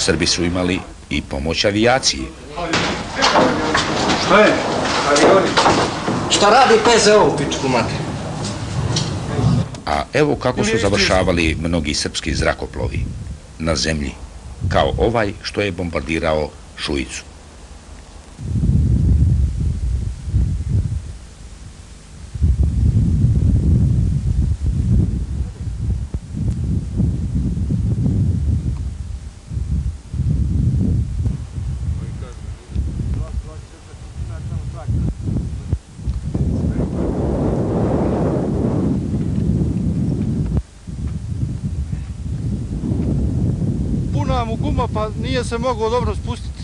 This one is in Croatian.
Srbi su imali i pomoć avijacije. Šta je? Avioni. Šta radi PZO u pičku mate? A evo kako su završavali mnogi srpski zrakoplovi na zemlji, kao ovaj što je bombardirao Šuicu. Puna mu guma pa nije se mogao dobro spustiti.